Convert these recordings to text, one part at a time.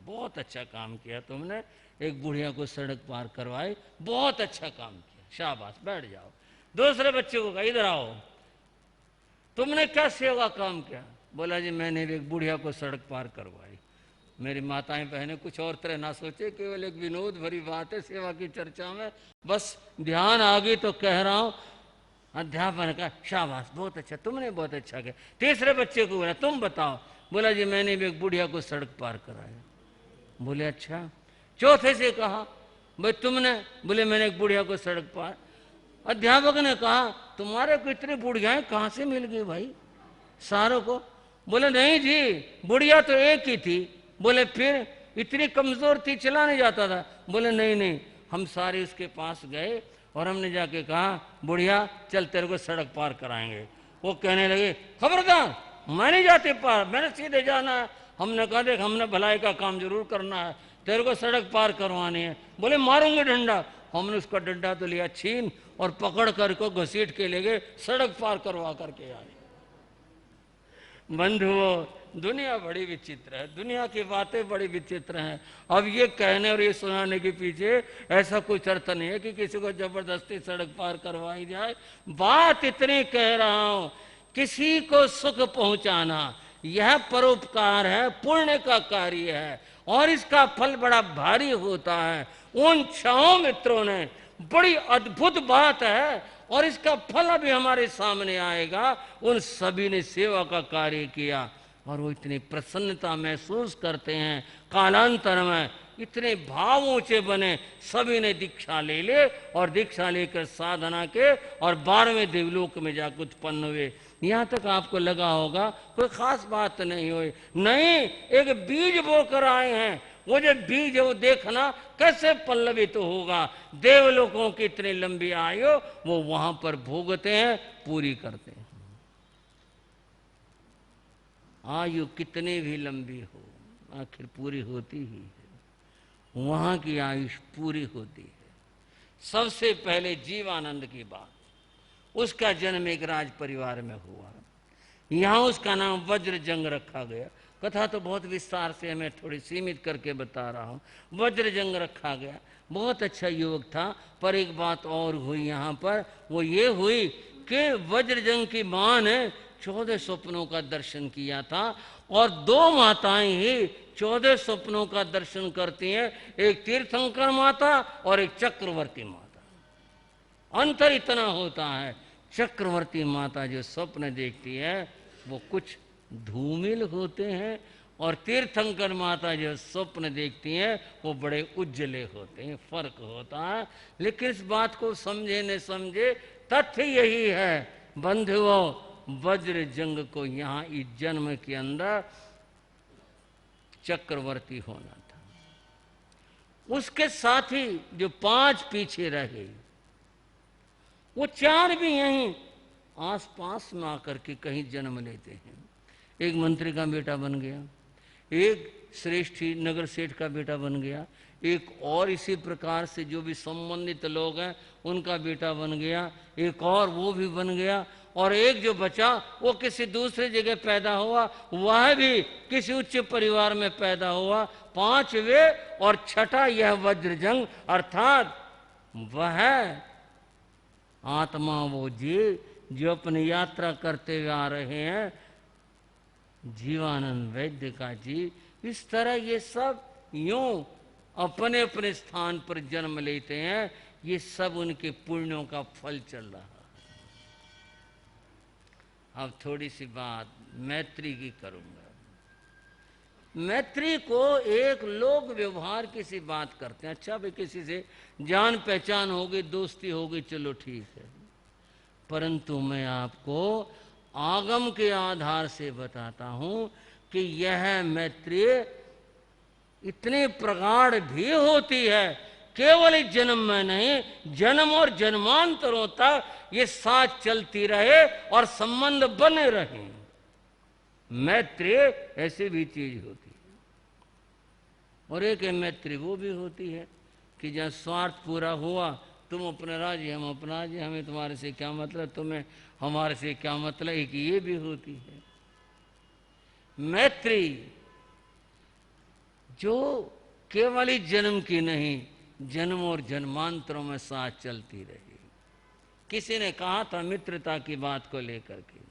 बहुत अच्छा काम किया तुमने, एक बुढ़िया को सड़क पार करवाई, बहुत अच्छा काम किया, शाबाश, बैठ जाओ। दूसरे बच्चे को कहा इधर आओ, तुमने क्या सेवा काम किया? बोला जी मैंने एक बुढ़िया को सड़क पार करवाई। मेरी माताएं बहनें कुछ और तरह ना सोचे, केवल एक विनोद भरी बात है सेवा की चर्चा में, बस ध्यान आ गई तो कह रहा हूं। अध्यापन का शाबाश, बहुत अच्छा, तुमने बहुत अच्छा किया। तीसरे बच्चे को बोला तुम बताओ। बोला जी मैंने भी एक बुढ़िया को सड़क पार कराया। बोले अच्छा। चौथे से कहा भाई तुमने? बोले मैंने एक बुढ़िया को सड़क पार। अध्यापक ने कहा तुम्हारे को इतनी बुढ़ियाएं कहाँ से मिल गई भाई सारों को? बोले नहीं जी, बुढ़िया तो एक ही थी। बोले फिर? इतनी कमजोर थी, चला नहीं जाता था। बोले नहीं नहीं, हम सारे उसके पास गए और हमने जाके कहा बुढ़िया चल तेरे को सड़क पार कराएंगे। वो कहने लगे खबरदार, मैं नहीं जाते पार, मैंने सीधे जाना है। हमने कहा देख हमने भलाई का काम जरूर करना है, तेरे को सड़क पार करवानी है। बोले मारूंगे डंडा। हमने उसका डंडा तो लिया छीन और पकड़ कर को घसीट के ले गए, सड़क पार करवा करके आए। बंधुओं, दुनिया बड़ी विचित्र है, दुनिया की बातें बड़ी विचित्र हैं। अब ये कहने और ये सुनाने के पीछे ऐसा कुछ अर्थ नहीं है कि किसी को जबरदस्ती सड़क पार करवाई जाए। बात इतनी कह रहा हूं, किसी को सुख पहुंचाना यह परोपकार है, पुण्य का कार्य है और इसका फल बड़ा भारी होता है। उन 6 मित्रों ने बड़ी अद्भुत बात है और इसका फल अभी हमारे सामने आएगा। उन सभी ने सेवा का कार्य किया और वो इतनी प्रसन्नता महसूस करते हैं। कालांतर में इतने भाव ऊंचे बने, सभी ने दीक्षा ले ले और दीक्षा लेकर साधना के और 12वें देवलोक में जाकर उत्पन्न हुए। यहाँ तक आपको लगा होगा कोई खास बात नहीं हुई, नहीं, एक बीज बोकर आए हैं। वो जो बीज है वो देखना कैसे पल्लवित तो होगा। देवलोकों की इतनी लंबी आयु वो वहां पर भोगते हैं, पूरी करते हैं। आयु कितनी भी लंबी हो आखिर पूरी होती ही है, वहां की आयुष पूरी होती है। सबसे पहले जीवानंद की बात, उसका जन्म एक राज परिवार में हुआ। यहाँ उसका नाम वज्रजंग रखा गया। कथा तो बहुत विस्तार से मैं थोड़ी सीमित करके बता रहा हूँ। वज्रजंग रखा गया, बहुत अच्छा युवक था। पर एक बात और हुई यहाँ पर, वो ये हुई कि वज्रजंग की माँ ने 14 स्वप्नों का दर्शन किया था और 2 माताएं ही 14 स्वप्नों का दर्शन करती हैं, एक तीर्थंकर माता और एक चक्रवर्ती माता। अंतर इतना होता है, चक्रवर्ती माता जो स्वप्न देखती है वो कुछ धूमिल होते हैं और तीर्थंकर माता जो स्वप्न देखती हैं वो बड़े उज्जले होते हैं, फर्क होता है। लेकिन इस बात को समझे न समझे, तथ्य यही है बंधुओं, वज्रजंग को यहाँ इस जन्म के अंदर चक्रवर्ती होना था। उसके साथी जो 5 पीछे रहे वो 4 भी यहीं आसपास में आकर के कहीं जन्म लेते हैं। एक मंत्री का बेटा बन गया, एक श्रेष्ठी नगर सेठ का बेटा बन गया, एक और इसी प्रकार से जो भी संबंधित लोग हैं उनका बेटा बन गया, एक और वो भी बन गया, और एक जो बचा वो किसी दूसरी जगह पैदा हुआ, वह भी किसी उच्च परिवार में पैदा हुआ। 5 वे और 6ठा यह वज्रजंग, अर्थात वह आत्मा वो जी जो अपनी यात्रा करते हुए आ रहे हैं, जीवानंद वैद्य का जी। इस तरह ये सब यूं अपने अपने स्थान पर जन्म लेते हैं, ये सब उनके पुण्यों का फल चल रहा है। अब थोड़ी सी बात मैत्री की करूंगा। मैत्री को एक लोग व्यवहार की सी बात करते हैं, अच्छा भाई किसी से जान पहचान हो गई, दोस्ती हो गई, चलो ठीक है। परंतु मैं आपको आगम के आधार से बताता हूं कि यह मैत्री इतनी प्रगाढ़ भी होती है, केवल इस जन्म में नहीं, जन्म और जन्मांतरों तक ये साथ चलती रहे और संबंध बने रहे। मैत्री ऐसी भी चीज होती है। और एक मैत्री वो भी होती है कि जहाँ स्वार्थ पूरा हुआ, तुम अपने राज्य हम अपना राज्य, हमें तुम्हारे से क्या मतलब, तुम्हें हमारे से क्या मतलब, एक ये भी होती है। मैत्री जो केवल ही जन्म की नहीं, जन्म और जन्मांतरों में साथ चलती रही। किसी ने कहा था मित्रता की बात को लेकर के,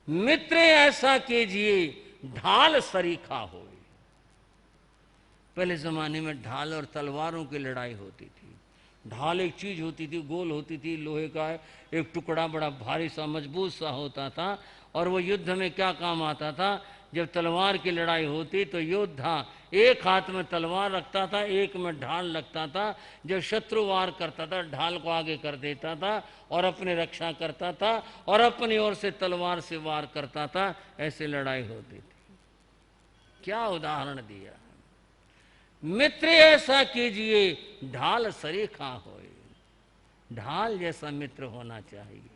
मित्र ऐसा कीजिए ढाल सरीखा हो। पहले जमाने में ढाल और तलवारों की लड़ाई होती थी। ढाल एक चीज होती थी, गोल होती थी, लोहे का एक टुकड़ा बड़ा भारी सा मजबूत सा होता था, और वो युद्ध में क्या काम आता था, जब तलवार की लड़ाई होती तो योद्धा एक हाथ में तलवार रखता था, एक में ढाल रखता था। जब शत्रु वार करता था ढाल को आगे कर देता था और अपनी रक्षा करता था, और अपनी ओर से तलवार से वार करता था। ऐसे लड़ाई होती थी। क्या उदाहरण दिया। मित्र ऐसा कीजिए ढाल सरीखा होए। ढाल जैसा मित्र होना चाहिए।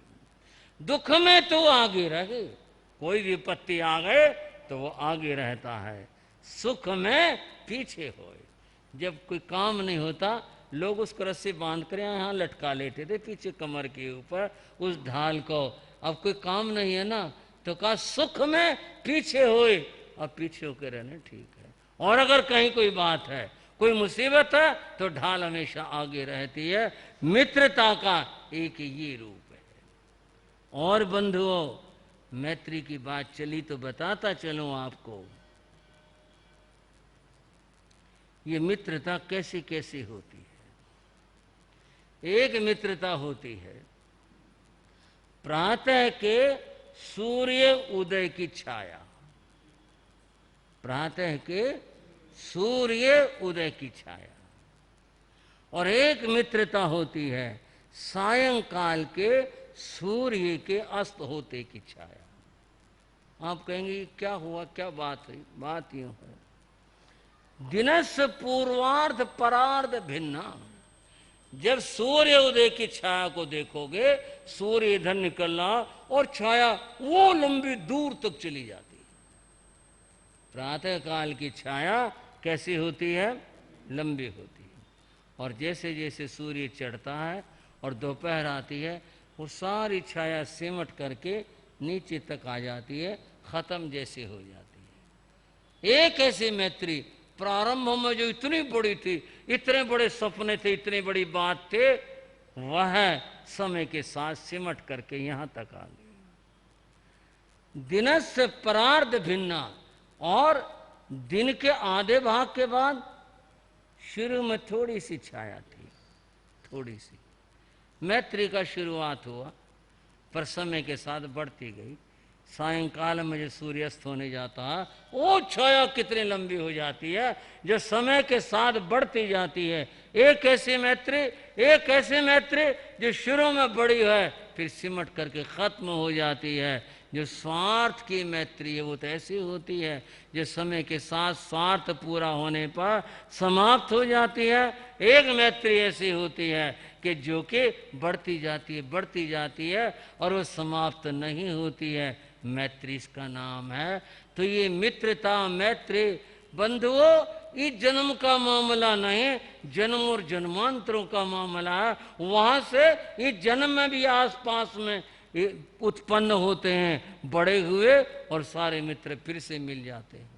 दुख में तो आगे रहे, कोई विपत्ति आ गए तो वो आगे रहता है, सुख में पीछे होए। जब कोई काम नहीं होता, लोग उसको रस्सी बांध कर यहाँ लटका लेते थे पीछे कमर के ऊपर उस ढाल को। अब कोई काम नहीं है ना, तो कहा सुख में पीछे होए, अब पीछे होकर रहने ठीक है। और अगर कहीं कोई बात है, कोई मुसीबत है, तो ढाल हमेशा आगे रहती है। मित्रता का एक ये रूप है। और बंधुओं, मैत्री की बात चली तो बताता चलूं आपको, ये मित्रता कैसी कैसी होती है। एक मित्रता होती है प्रातः के सूर्य उदय की छाया। प्रातः के सूर्य उदय की छाया। और एक मित्रता होती है सायंकाल के सूर्य के अस्त होते की छाया। आप कहेंगे क्या हुआ, क्या बात हुई? बात यूं है, दिनस्य पूर्वार्ध परार्ध भिन्ना। जब सूर्य उदय की छाया को देखोगे, सूर्य इधर निकलना और छाया वो लंबी दूर तक चली जाती है। प्रातः काल की छाया कैसी होती है? लंबी होती है। और जैसे जैसे सूर्य चढ़ता है और दोपहर आती है, वो सारी छाया सिमट करके नीचे तक आ जाती है, खत्म जैसे हो जाती है। एक ऐसी मैत्री प्रारंभ में जो इतनी बड़ी थी, इतने बड़े सपने थे, इतनी बड़ी बात थे, वह समय के साथ सिमट करके यहां तक आ गई। दिनस्य परार्ध भिन्ना। और दिन के आधे भाग के बाद शुरू में थोड़ी सी छाया थी, थोड़ी सी मैत्री का शुरुआत हुआ, पर समय के साथ बढ़ती गई। सायंकाल में जो सूर्यास्त होने जाता है, वो छाया कितनी लंबी हो जाती है, जो समय के साथ बढ़ती जाती है। एक ऐसी मैत्री जो शुरू में बड़ी है, फिर सिमट करके खत्म हो जाती है। जो स्वार्थ की मैत्री है वो तो ऐसी होती है जो समय के साथ स्वार्थ पूरा होने पर समाप्त हो जाती है। एक मैत्री ऐसी होती है कि जो कि बढ़ती जाती है और वो समाप्त नहीं होती है। मैत्री इसका नाम है। तो ये मित्रता मैत्री बंधुओं, ये जन्म का मामला नहीं, जन्म और जन्मांतरों का मामला है। वहां से ये जन्म में भी आसपास में उत्पन्न होते हैं, बड़े हुए और सारे मित्र फिर से मिल जाते हैं।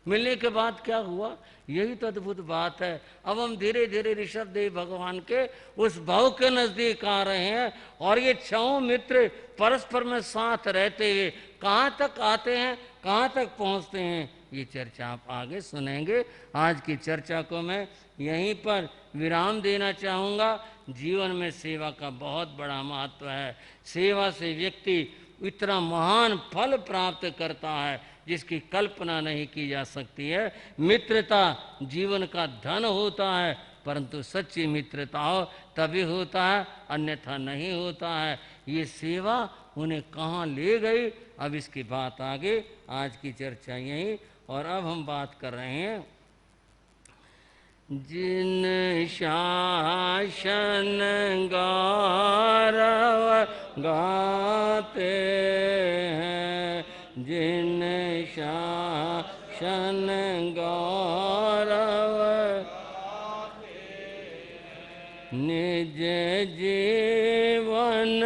मिलने के बाद क्या हुआ, यही तो अद्भुत बात है। अब हम धीरे धीरे ऋषभदेव भगवान के उस भाव के नजदीक आ रहे हैं, और ये छहों मित्र परस्पर में साथ रहते हुए कहाँ तक आते हैं, कहाँ तक पहुँचते हैं, ये चर्चा आप आगे सुनेंगे। आज की चर्चा को मैं यहीं पर विराम देना चाहूँगा। जीवन में सेवा का बहुत बड़ा महत्व है। सेवा से व्यक्ति इतना महान फल प्राप्त करता है जिसकी कल्पना नहीं की जा सकती है। मित्रता जीवन का धन होता है, परंतु सच्ची मित्रता हो तभी होता है, अन्यथा नहीं होता है। ये सेवा उन्हें कहाँ ले गई, अब इसकी बात आगे। आज की चर्चा यही। और अब हम बात कर रहे हैं जिन शासन गौरव गाते हैं, जिन शासन गौरव निज जीवन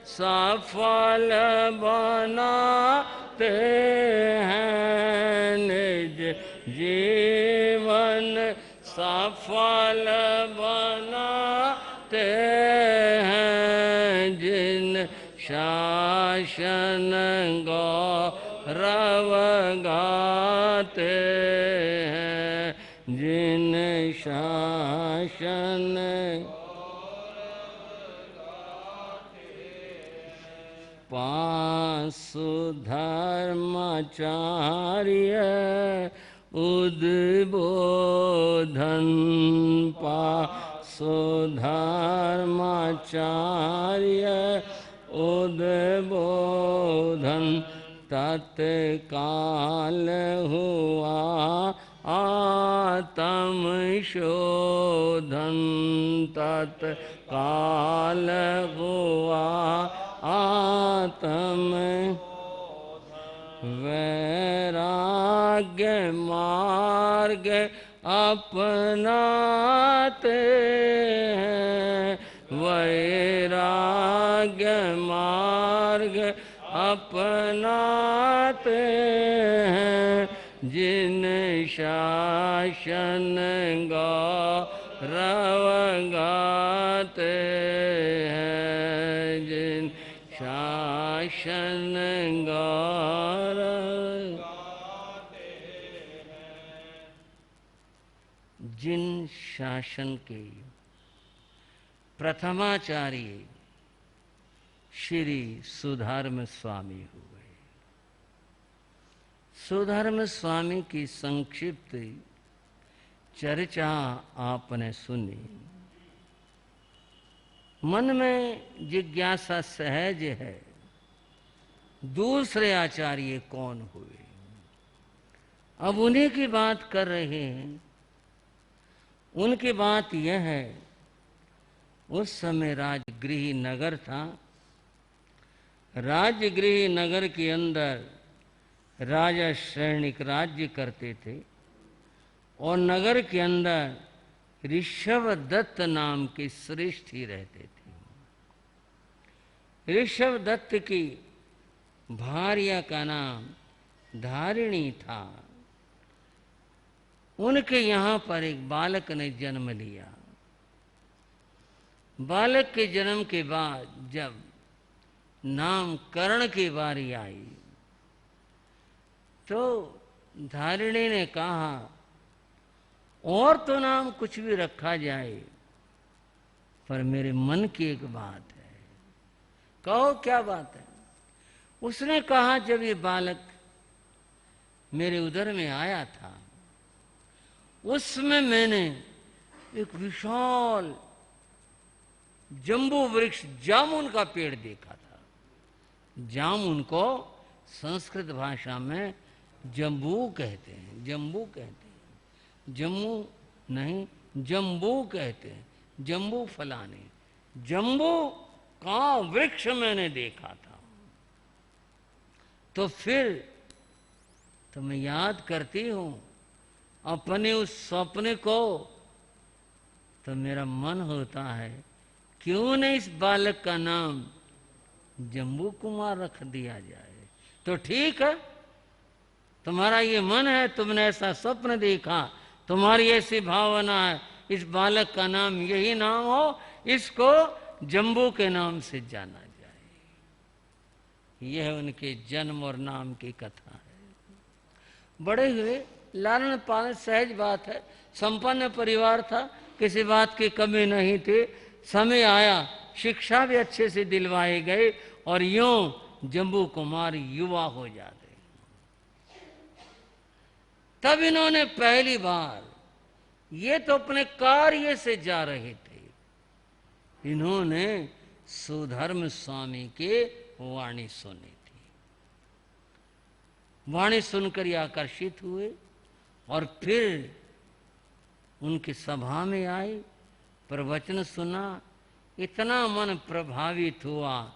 सफल बनाते हैं, निज जीवन सफल बनाते हैं, जिन शासन गौरव गाते हैं, जिन शासन पासुधर्माचार्य उद्बोधन, पासुधर्माचार्य उद्बोधन, तत्काल हुआ आत्मशोधन, तत्काल हुआ आत्म वैराग्य मार्ग अपनाते हैं, वैराग्य मार्ग अपनाते हैं, जिन शासन गौरव गाते हैं, जिन शासन गौरव, जिन शासन के प्रथमाचार्य श्री सुधर्म स्वामी हुए। सुधर्म स्वामी की संक्षिप्त चर्चा आपने सुनी। मन में जिज्ञासा सहज है, दूसरे आचार्य कौन हुए? अब उन्हीं की बात कर रहे हैं। उनकी बात यह है, उस समय राजगृह नगर था। राजगृह नगर के अंदर राजा सैनिक राज्य करते थे और नगर के अंदर ऋषभदत्त नाम के श्रेष्ठी रहते थे। ऋषभदत्त की भार्या का नाम धारिणी था। उनके यहाँ पर एक बालक ने जन्म लिया। बालक के जन्म के बाद जब नामकरण की बारी आई तो धारिणी ने कहा, और तो नाम कुछ भी रखा जाए, पर मेरे मन की एक बात है। कहो क्या बात है? उसने कहा, जब ये बालक मेरे उदर में आया था उसमें मैंने एक विशाल जम्बू वृक्ष जामुन का पेड़ देखा था। जामुन को संस्कृत भाषा में जम्बू कहते हैं, जम्बू कहते हैं, जम्मू नहीं जम्बू कहते हैं, जम्बू फलाने। जम्बू का वृक्ष मैंने देखा था। तो फिर तो मैं याद करती हूँ अपने उस सपने को, तो मेरा मन होता है क्यों नहीं इस बालक का नाम जम्बू कुमार रख दिया जाए। तो ठीक है, तुम्हारा ये मन है, तुमने ऐसा स्वप्न देखा, तुम्हारी ऐसी भावना है, इस बालक का नाम यही नाम हो, इसको जम्बू के नाम से जाना जाए। यह उनके जन्म और नाम की कथा है। बड़े हुए, लालन पालन, सहज बात है। संपन्न परिवार था, किसी बात की कमी नहीं थी। समय आया, शिक्षा भी अच्छे से दिलवाए गए और यूं जम्बू कुमार युवा हो जाते। तब इन्होंने पहली बार, ये तो अपने कार्य से जा रहे थे, इन्होंने सुधर्म स्वामी के वाणी सुनी थी। वाणी सुनकर ये आकर्षित हुए और फिर उनकी सभा में आए, प्रवचन सुना। इतना मन प्रभावित हुआ,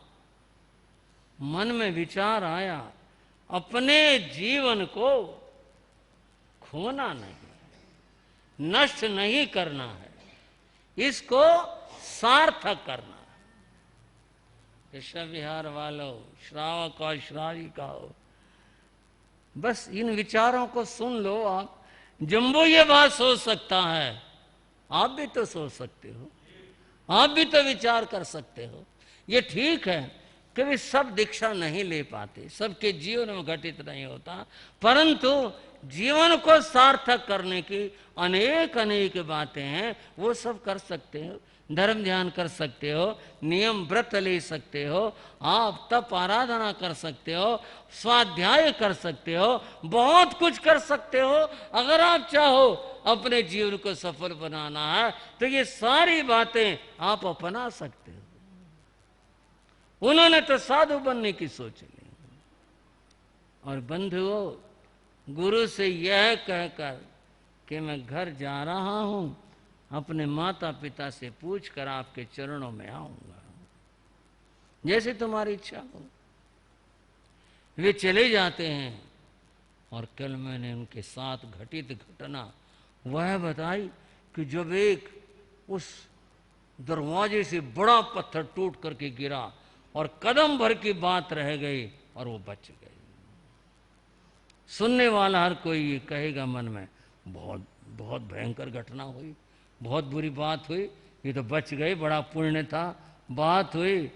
मन में विचार आया, अपने जीवन को खोना नहीं, नष्ट नहीं करना है, इसको सार्थक करना है। ऋषभ विहार वालों, श्रावक और श्राविका हो, बस इन विचारों को सुन लो आप। जम्बू ये बात सोच सकता है, आप भी तो सोच सकते हो, आप भी तो विचार कर सकते हो। ये ठीक है कि वे सब दीक्षा नहीं ले पाते, सबके जीवन में घटित नहीं होता, परंतु जीवन को सार्थक करने की अनेक अनेक बातें हैं, वो सब कर सकते हो। धर्म ध्यान कर सकते हो, नियम व्रत ले सकते हो, आप तप आराधना कर सकते हो, स्वाध्याय कर सकते हो, बहुत कुछ कर सकते हो। अगर आप चाहो अपने जीवन को सफल बनाना है तो ये सारी बातें आप अपना सकते हो। उन्होंने तो साधु बनने की सोच ली। और बंधुओं, गुरु से यह कहकर कि मैं घर जा रहा हूं, अपने माता पिता से पूछकर आपके चरणों में आऊंगा, जैसे तुम्हारी इच्छा हो। वे चले जाते हैं। और कल मैंने उनके साथ घटित घटना वह बताई कि जब एक उस दरवाजे से बड़ा पत्थर टूट करके गिरा और कदम भर की बात रह गई और वो बच गए। सुनने वाला हर कोई ये कहेगा मन में, बहुत बहुत भयंकर घटना हुई, बहुत बुरी बात हुई, ये तो बच गए, बड़ा पुण्य था, बात हुई।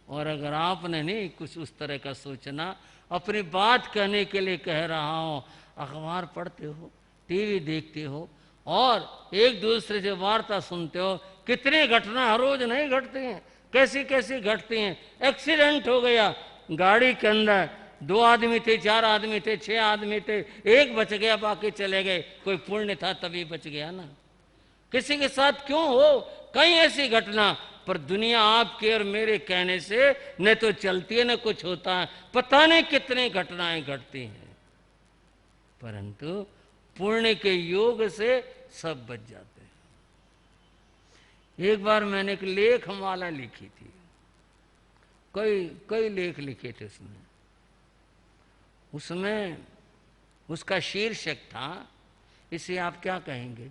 और अगर आपने नहीं कुछ उस तरह का सोचना, अपनी बात कहने के लिए कह रहा हूं, अखबार पढ़ते हो, टीवी देखते हो और एक दूसरे से वार्ता सुनते हो, कितनी घटना हर रोज नहीं घटती हैं, कैसी कैसी घटती हैं। एक्सीडेंट हो गया गाड़ी के अंदर, 2 आदमी थे, 4 आदमी थे, 6 आदमी थे, एक बच गया, बाकी चले गए। कोई पुण्य था तभी बच गया ना। किसी के साथ क्यों हो कई ऐसी घटना, पर दुनिया आपके और मेरे कहने से न तो चलती है न कुछ होता है, पता नहीं कितनी घटनाएं घटती हैं, परंतु पुण्य के योग से सब बच जाते हैं। एक बार मैंने एक लेख माला लिखी थी, कई लेख लिखे थे उसमें उसका शीर्षक था, इसे आप क्या कहेंगे?